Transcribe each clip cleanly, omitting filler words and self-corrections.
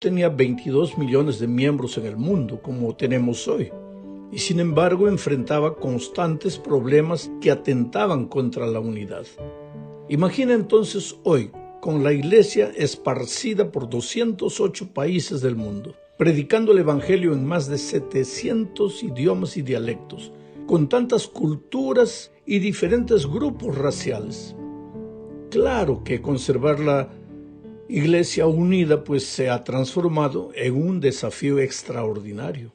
tenía 22 millones de miembros en el mundo, como tenemos hoy, y sin embargo enfrentaba constantes problemas que atentaban contra la unidad. Imagina entonces hoy, con la iglesia esparcida por 208 países del mundo, predicando el evangelio en más de 700 idiomas y dialectos, con tantas culturas y diferentes grupos raciales. Claro que conservar la Iglesia unida pues se ha transformado en un desafío extraordinario.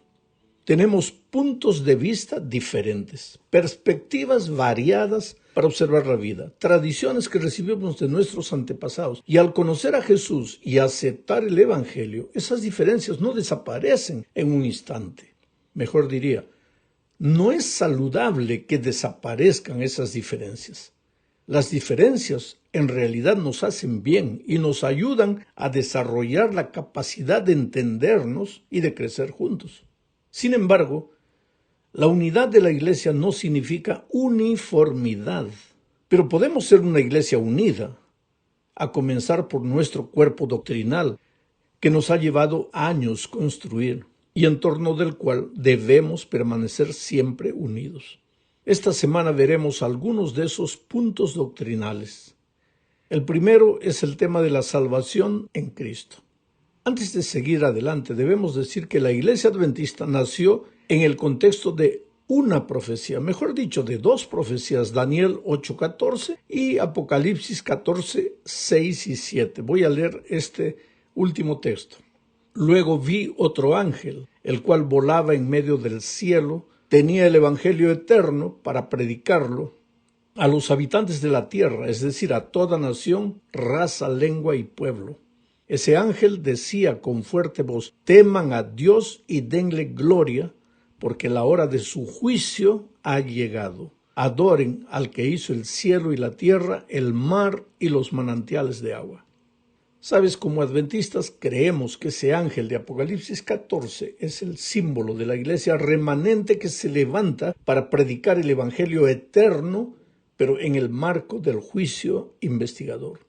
Tenemos puntos de vista diferentes, perspectivas variadas para observar la vida, tradiciones que recibimos de nuestros antepasados. Y al conocer a Jesús y aceptar el Evangelio, esas diferencias no desaparecen en un instante. Mejor diría, no es saludable que desaparezcan esas diferencias. Las diferencias en realidad nos hacen bien y nos ayudan a desarrollar la capacidad de entendernos y de crecer juntos. Sin embargo, la unidad de la iglesia no significa uniformidad, pero podemos ser una iglesia unida, a comenzar por nuestro cuerpo doctrinal, que nos ha llevado años construir y en torno del cual debemos permanecer siempre unidos. Esta semana veremos algunos de esos puntos doctrinales. El primero es el tema de la salvación en Cristo. Antes de seguir adelante, debemos decir que la Iglesia Adventista nació en el contexto de una profecía, mejor dicho, de dos profecías, Daniel 8:14 y Apocalipsis 14:6 y 7. Voy a leer este último texto. Luego vi otro ángel, el cual volaba en medio del cielo, tenía el evangelio eterno para predicarlo a los habitantes de la tierra, es decir, a toda nación, raza, lengua y pueblo. Ese ángel decía con fuerte voz: teman a Dios y denle gloria, porque la hora de su juicio ha llegado. Adoren al que hizo el cielo y la tierra, el mar y los manantiales de agua. Sabes, como adventistas creemos que ese ángel de Apocalipsis 14 es el símbolo de la iglesia remanente que se levanta para predicar el evangelio eterno, pero en el marco del juicio investigador.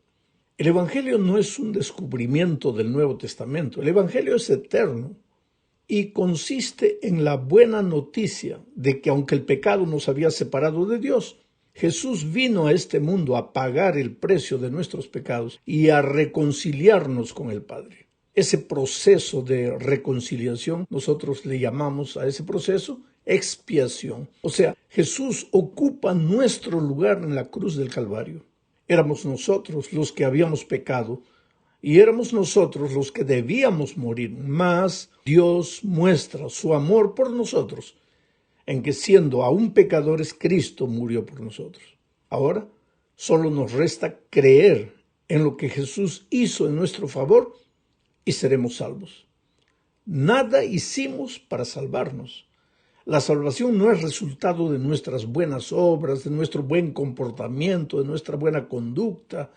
El evangelio no es un descubrimiento del Nuevo Testamento, el evangelio es eterno y consiste en la buena noticia de que aunque el pecado nos había separado de Dios, Jesús vino a este mundo a pagar el precio de nuestros pecados y a reconciliarnos con el Padre. Ese proceso de reconciliación, nosotros le llamamos a ese proceso expiación. O sea, Jesús ocupa nuestro lugar en la cruz del Calvario. Éramos nosotros los que habíamos pecado y éramos nosotros los que debíamos morir, mas Dios muestra su amor por nosotros en que siendo aún pecadores, Cristo murió por nosotros. Ahora solo nos resta creer en lo que Jesús hizo en nuestro favor y seremos salvos. Nada hicimos para salvarnos. La salvación no es resultado de nuestras buenas obras, de nuestro buen comportamiento, de nuestra buena conducta.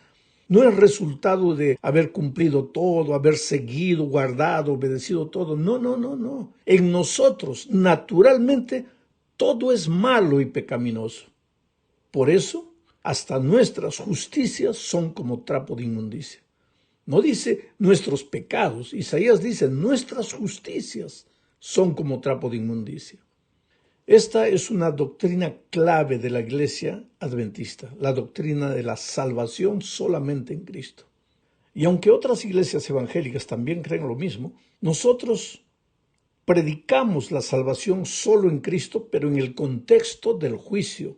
No es resultado de haber cumplido todo, haber seguido, guardado, obedecido todo. No. En nosotros, naturalmente, todo es malo y pecaminoso. Por eso, hasta nuestras justicias son como trapo de inmundicia. No dice nuestros pecados, Isaías dice nuestras justicias son como trapo de inmundicia. Esta es una doctrina clave de la Iglesia Adventista, la doctrina de la salvación solamente en Cristo. Y aunque otras iglesias evangélicas también creen lo mismo, nosotros predicamos la salvación solo en Cristo, pero en el contexto del juicio,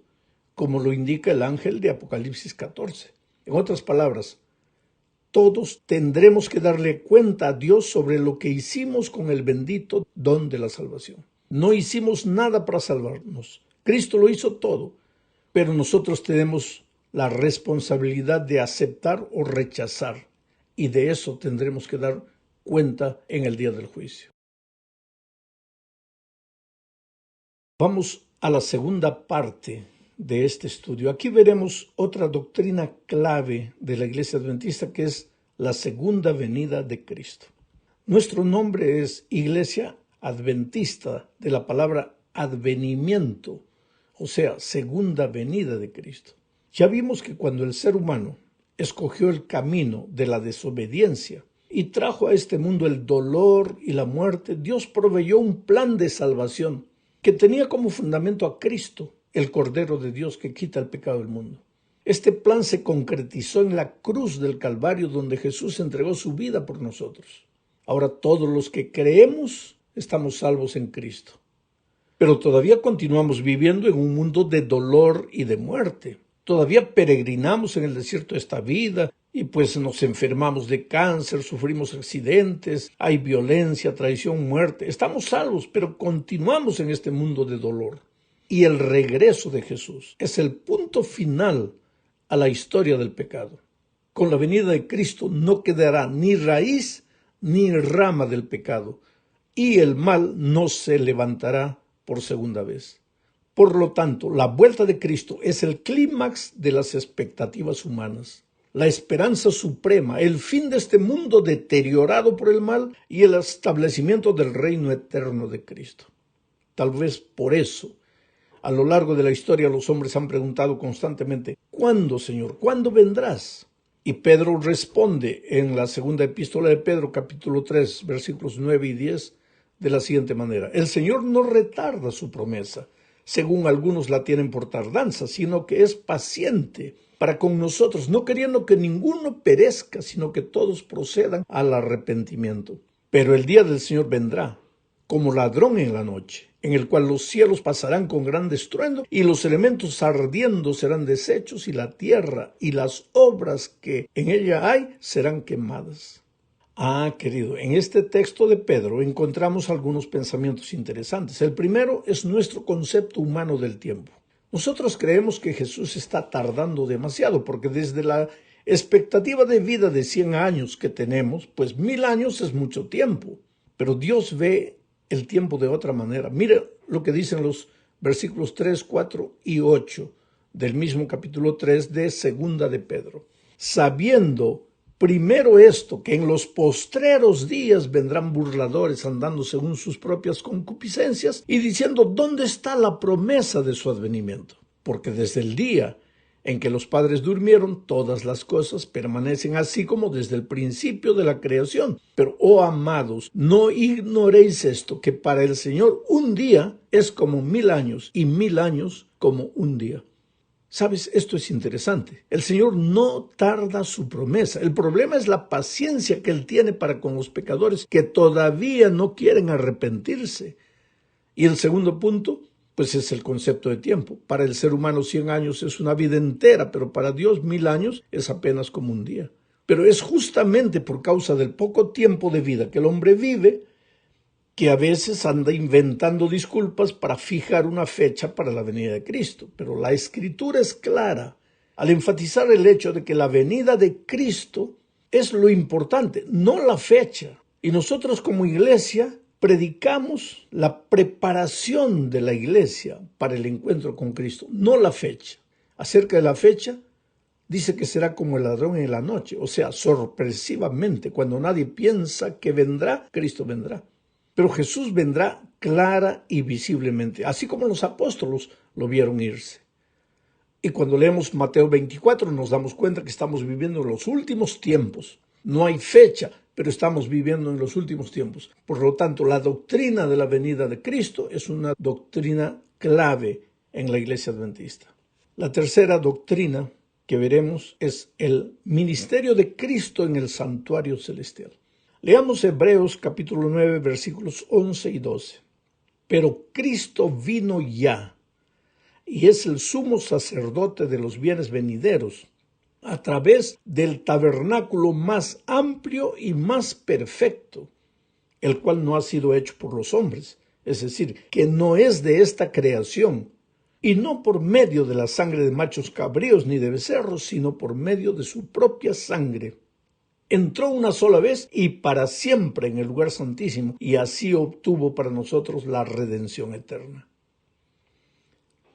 como lo indica el ángel de Apocalipsis 14. En otras palabras, todos tendremos que darle cuenta a Dios sobre lo que hicimos con el bendito don de la salvación. No hicimos nada para salvarnos. Cristo lo hizo todo, pero nosotros tenemos la responsabilidad de aceptar o rechazar, y de eso tendremos que dar cuenta en el día del juicio. Vamos a la segunda parte de este estudio. Aquí veremos otra doctrina clave de la Iglesia Adventista, que es la segunda venida de Cristo. Nuestro nombre es Iglesia Adventista, de la palabra advenimiento, o sea, segunda venida de Cristo. Ya vimos que cuando el ser humano escogió el camino de la desobediencia, y trajo a este mundo el dolor y la muerte, Dios proveyó un plan de salvación que tenía como fundamento a Cristo, el Cordero de Dios que quita el pecado del mundo. Este plan se concretizó en la cruz del Calvario, donde Jesús entregó su vida por nosotros. Ahora todos los que creemos estamos salvos en Cristo. Pero todavía continuamos viviendo en un mundo de dolor y de muerte. Todavía peregrinamos en el desierto de esta vida y pues nos enfermamos de cáncer, sufrimos accidentes, hay violencia, traición, muerte. Estamos salvos, pero continuamos en este mundo de dolor. Y el regreso de Jesús es el punto final a la historia del pecado. Con la venida de Cristo no quedará ni raíz ni rama del pecado, y el mal no se levantará por segunda vez. Por lo tanto, la vuelta de Cristo es el clímax de las expectativas humanas, la esperanza suprema, el fin de este mundo deteriorado por el mal y el establecimiento del reino eterno de Cristo. Tal vez por eso, a lo largo de la historia, los hombres han preguntado constantemente: ¿cuándo, Señor? ¿Cuándo vendrás? Y Pedro responde en la segunda epístola de Pedro, capítulo 3, versículos 9 y 10, de la siguiente manera: el Señor no retarda su promesa, según algunos la tienen por tardanza, sino que es paciente para con nosotros, no queriendo que ninguno perezca, sino que todos procedan al arrepentimiento. Pero el día del Señor vendrá como ladrón en la noche, en el cual los cielos pasarán con gran estruendo y los elementos ardiendo serán deshechos y la tierra y las obras que en ella hay serán quemadas. Querido, en este texto de Pedro encontramos algunos pensamientos interesantes. El primero es nuestro concepto humano del tiempo. Nosotros creemos que Jesús está tardando demasiado porque desde la expectativa de vida de 100 años que tenemos, pues 1000 años es mucho tiempo. Pero Dios ve el tiempo de otra manera. Mire lo que dicen los versículos 3, 4 y 8 del mismo capítulo 3 de Segunda de Pedro. Sabiendo primero esto, que en los postreros días vendrán burladores andando según sus propias concupiscencias y diciendo: ¿dónde está la promesa de su advenimiento? Porque desde el día en que los padres durmieron, todas las cosas permanecen así como desde el principio de la creación. Pero, oh amados, no ignoréis esto, que para el Señor un día es como 1000 años y 1000 años como un día. ¿Sabes? Esto es interesante. El Señor no tarda su promesa. El problema es la paciencia que Él tiene para con los pecadores que todavía no quieren arrepentirse. Y el segundo punto, pues es el concepto de tiempo. Para el ser humano 100 años es una vida entera, pero para Dios 1000 años es apenas como un día. Pero es justamente por causa del poco tiempo de vida que el hombre vive que a veces anda inventando disculpas para fijar una fecha para la venida de Cristo. Pero la Escritura es clara al enfatizar el hecho de que la venida de Cristo es lo importante, no la fecha. Y nosotros como iglesia predicamos la preparación de la iglesia para el encuentro con Cristo, no la fecha. Acerca de la fecha, dice que será como el ladrón en la noche, o sea, sorpresivamente, cuando nadie piensa que vendrá, Cristo vendrá. Pero Jesús vendrá clara y visiblemente, así como los apóstoles lo vieron irse. Y cuando leemos Mateo 24 nos damos cuenta que estamos viviendo en los últimos tiempos. No hay fecha, pero estamos viviendo en los últimos tiempos. Por lo tanto, la doctrina de la venida de Cristo es una doctrina clave en la iglesia adventista. La tercera doctrina que veremos es el ministerio de Cristo en el santuario celestial. Leamos Hebreos capítulo 9, versículos 11 y 12. Pero Cristo vino ya, y es el sumo sacerdote de los bienes venideros, a través del tabernáculo más amplio y más perfecto, el cual no ha sido hecho por los hombres, es decir, que no es de esta creación, y no por medio de la sangre de machos cabríos ni de becerros, sino por medio de su propia sangre. Entró una sola vez y para siempre en el lugar santísimo, y así obtuvo para nosotros la redención eterna.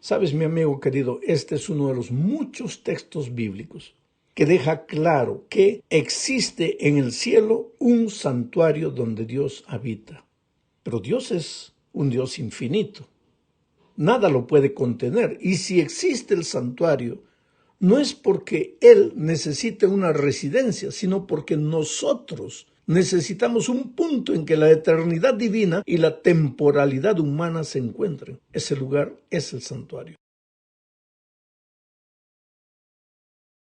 Sabes, mi amigo querido, este es uno de los muchos textos bíblicos que deja claro que existe en el cielo un santuario donde Dios habita. Pero Dios es un Dios infinito. Nada lo puede contener. Y si existe el santuario, no es porque Él necesite una residencia, sino porque nosotros Necesitamos un punto en que la eternidad divina y la temporalidad humana se encuentren. Ese lugar es el santuario.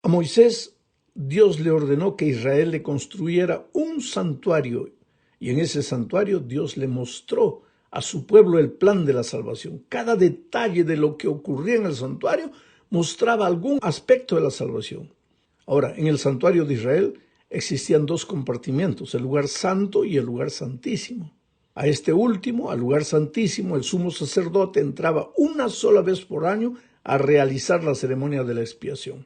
A Moisés, Dios le ordenó que Israel le construyera un santuario, y en ese santuario Dios le mostró a su pueblo el plan de la salvación. Cada detalle de lo que ocurría en el santuario mostraba algún aspecto de la salvación. Ahora, en el santuario de Israel existían dos compartimientos, el lugar santo y el lugar santísimo. A este último, al lugar santísimo, el sumo sacerdote entraba una sola vez por año a realizar la ceremonia de la expiación.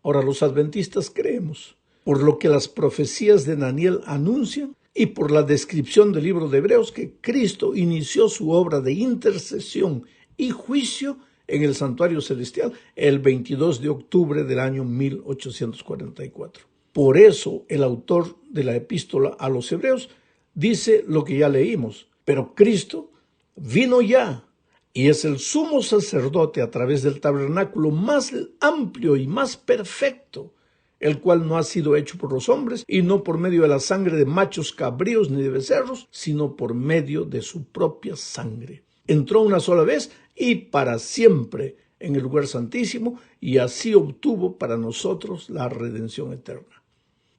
Ahora, los adventistas creemos, por lo que las profecías de Daniel anuncian y por la descripción del libro de Hebreos, que Cristo inició su obra de intercesión y juicio en el santuario celestial el 22 de octubre del año 1844. Por eso el autor de la epístola a los Hebreos dice lo que ya leímos, pero Cristo vino ya y es el sumo sacerdote a través del tabernáculo más amplio y más perfecto, el cual no ha sido hecho por los hombres y no por medio de la sangre de machos cabríos ni de becerros, sino por medio de su propia sangre. Entró una sola vez y para siempre en el lugar santísimo y así obtuvo para nosotros la redención eterna.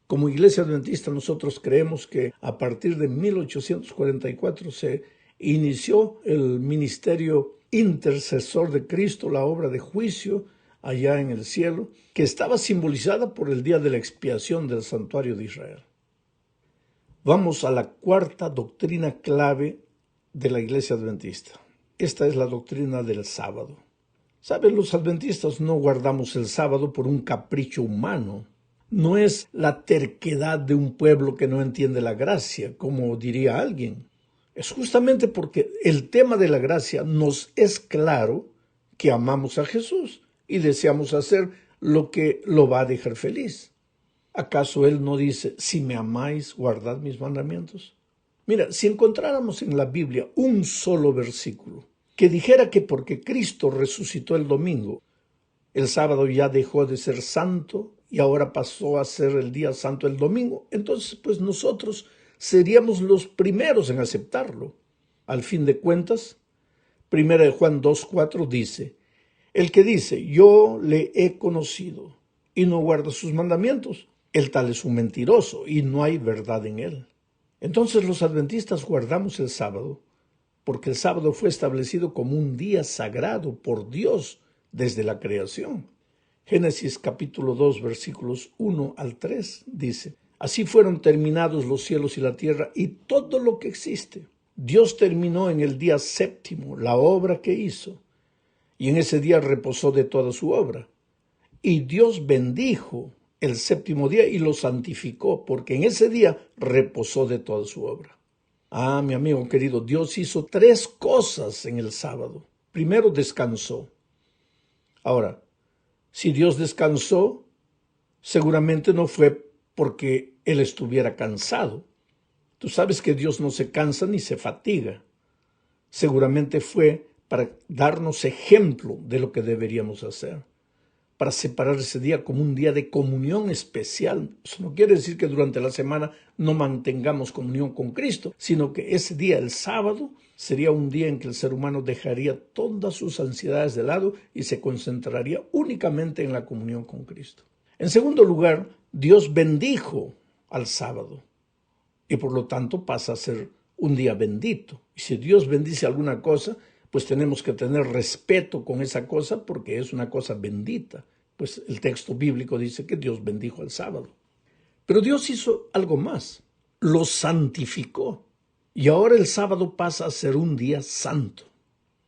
Como Iglesia Adventista nosotros creemos que a partir de 1844 se inició el ministerio intercesor de Cristo, la obra de juicio allá en el cielo, que estaba simbolizada por el día de la expiación del santuario de Israel. Vamos a la cuarta doctrina clave de la Iglesia Adventista. Esta es la doctrina del sábado. ¿Saben? Los adventistas no guardamos el sábado por un capricho humano. No es la terquedad de un pueblo que no entiende la gracia, como diría alguien. Es justamente porque el tema de la gracia nos es claro que amamos a Jesús y deseamos hacer lo que lo va a dejar feliz. ¿Acaso Él no dice, si me amáis, guardad mis mandamientos? Mira, si encontráramos en la Biblia un solo versículo que dijera que porque Cristo resucitó el domingo, el sábado ya dejó de ser santo y ahora pasó a ser el día santo el domingo, entonces pues nosotros seríamos los primeros en aceptarlo. Al fin de cuentas, 1 Juan 2:4 dice, el que dice, yo le he conocido y no guarda sus mandamientos, el tal es un mentiroso y no hay verdad en él. Entonces los adventistas guardamos el sábado, porque el sábado fue establecido como un día sagrado por Dios desde la creación. Génesis capítulo 2 versículos 1 al 3 dice, así fueron terminados los cielos y la tierra y todo lo que existe. Dios terminó en el día séptimo la obra que hizo, y en ese día reposó de toda su obra. Y Dios bendijo el séptimo día y lo santificó, porque en ese día reposó de toda su obra. Ah, mi amigo querido, Dios hizo 3 cosas en el sábado. Primero, descansó. Ahora, si Dios descansó, seguramente no fue porque Él estuviera cansado. Tú sabes que Dios no se cansa ni se fatiga. Seguramente fue para darnos ejemplo de lo que deberíamos hacer, para separar ese día como un día de comunión especial. Eso no quiere decir que durante la semana no mantengamos comunión con Cristo, sino que ese día, el sábado, sería un día en que el ser humano dejaría todas sus ansiedades de lado y se concentraría únicamente en la comunión con Cristo. En segundo lugar, Dios bendijo al sábado y por lo tanto pasa a ser un día bendito. Y si Dios bendice alguna cosa, pues tenemos que tener respeto con esa cosa porque es una cosa bendita. Pues el texto bíblico dice que Dios bendijo el sábado. Pero Dios hizo algo más, lo santificó. Y ahora el sábado pasa a ser un día santo.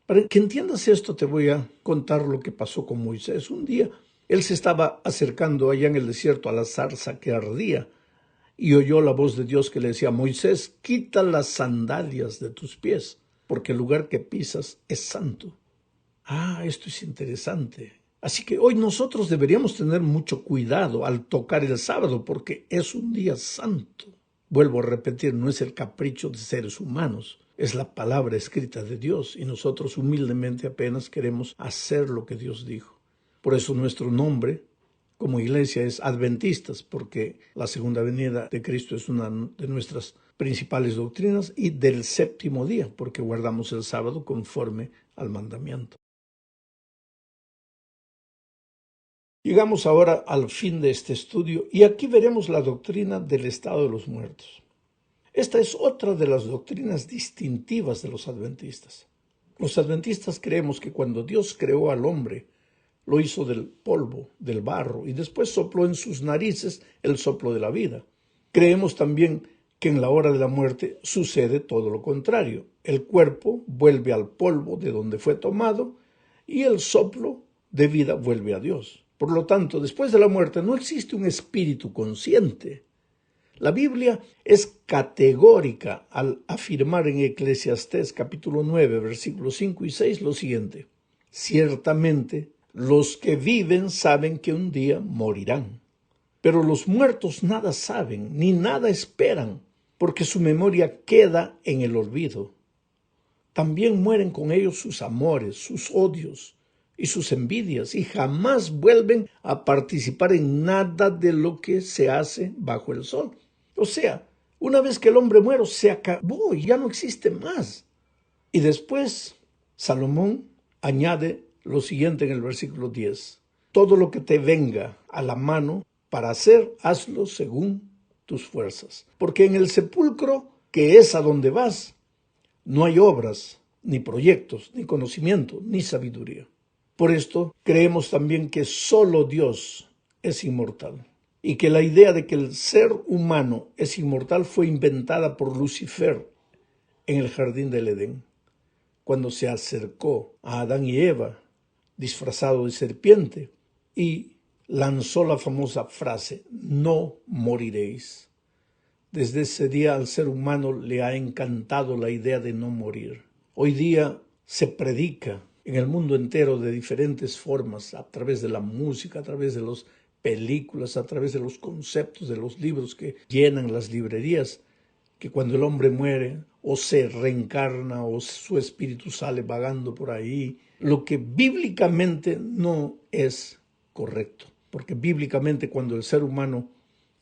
Para que entiendas esto, te voy a contar lo que pasó con Moisés. Un día, él se estaba acercando allá en el desierto a la zarza que ardía y oyó la voz de Dios que le decía, Moisés, quita las sandalias de tus pies, porque el lugar que pisas es santo. Ah, esto es interesante. Así que hoy nosotros deberíamos tener mucho cuidado al tocar el sábado, porque es un día santo. Vuelvo a repetir, no es el capricho de seres humanos, es la palabra escrita de Dios, y nosotros humildemente apenas queremos hacer lo que Dios dijo. Por eso nuestro nombre como iglesia es adventistas, porque la segunda venida de Cristo es una de nuestras principales doctrinas, y del séptimo día, porque guardamos el sábado conforme al mandamiento. Llegamos ahora al fin de este estudio y aquí veremos la doctrina del estado de los muertos. Esta es otra de las doctrinas distintivas de los adventistas. Los adventistas creemos que cuando Dios creó al hombre, lo hizo del polvo, del barro, y después sopló en sus narices el soplo de la vida. Creemos también que en la hora de la muerte sucede todo lo contrario. El cuerpo vuelve al polvo de donde fue tomado y el soplo de vida vuelve a Dios. Por lo tanto, después de la muerte no existe un espíritu consciente. La Biblia es categórica al afirmar en Eclesiastés capítulo 9, versículos 5 y 6 lo siguiente: ciertamente, los que viven saben que un día morirán, pero los muertos nada saben ni nada esperan, porque su memoria queda en el olvido. También mueren con ellos sus amores, sus odios y sus envidias, y jamás vuelven a participar en nada de lo que se hace bajo el sol. O sea, una vez que el hombre muere, se acabó y ya no existe más. Y después, Salomón añade lo siguiente en el versículo 10. Todo lo que te venga a la mano para hacer, hazlo según tus fuerzas. Porque en el sepulcro, que es a donde vas, no hay obras, ni proyectos, ni conocimiento, ni sabiduría. Por esto, creemos también que solo Dios es inmortal, y que la idea de que el ser humano es inmortal fue inventada por Lucifer en el jardín del Edén, cuando se acercó a Adán y Eva disfrazado de serpiente y lanzó la famosa frase: no moriréis. Desde ese día al ser humano le ha encantado la idea de no morir. Hoy día se predica en el mundo entero de diferentes formas, a través de la música, a través de las películas, a través de los conceptos de los libros que llenan las librerías, que cuando el hombre muere o se reencarna o su espíritu sale vagando por ahí, lo que bíblicamente no es correcto, porque bíblicamente cuando el ser humano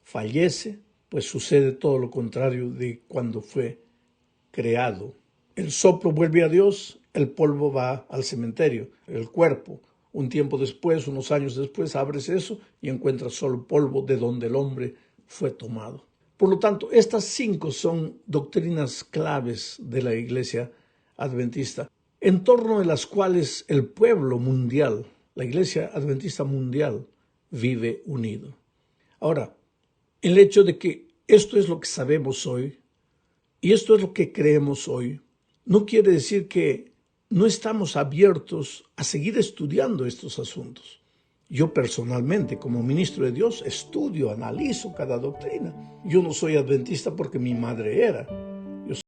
fallece, pues sucede todo lo contrario de cuando fue creado. El soplo vuelve a Dios, el polvo va al cementerio, el cuerpo. Un tiempo después, unos años después, abres eso y encuentras solo polvo de donde el hombre fue tomado. Por lo tanto, estas 5 son doctrinas claves de la Iglesia Adventista, en torno de las cuales el pueblo mundial, la Iglesia Adventista mundial, vive unido. Ahora, el hecho de que esto es lo que sabemos hoy y esto es lo que creemos hoy, no quiere decir que no estamos abiertos a seguir estudiando estos asuntos. Yo personalmente, como ministro de Dios, estudio, analizo cada doctrina. Yo no soy adventista porque mi madre era.